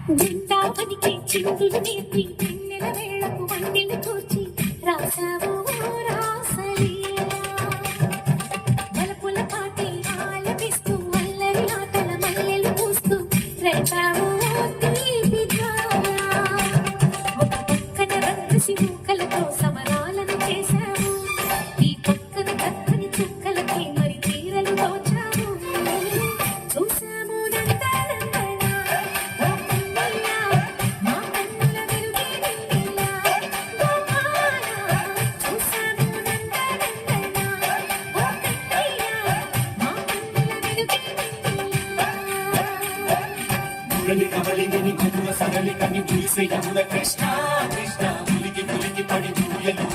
బృందావనికి చిందులు నేర్పి వెన్నెల వేళకు వన్నెలు కూర్చి రాసావు రాసలీలా బలపుల పాటి ఆలపిస్తూ అల్లరి ఆటల మల్లెలు పూస్తూ రేపావు తీపి ధార ఒక పక్కన రంగసి మూకలతో సమరాలను చేశావు ఈ పక్కన కక్కని చుక్కలకి మరి తీరలు దోచావు చూసాము నందనందనా ఓ కన్నయ్య మా కన్నుల వెలుగే నిండిలా గోపాల చూసాము నందనందనా ఓ కన్నయ్య మా కన్నుల వెలుగే నిండిలా మురళి కవలిని మధుర సరళి కని చూసే యమున కృష్ణ కృష్ణ ములికి ములికి పడి దూయలు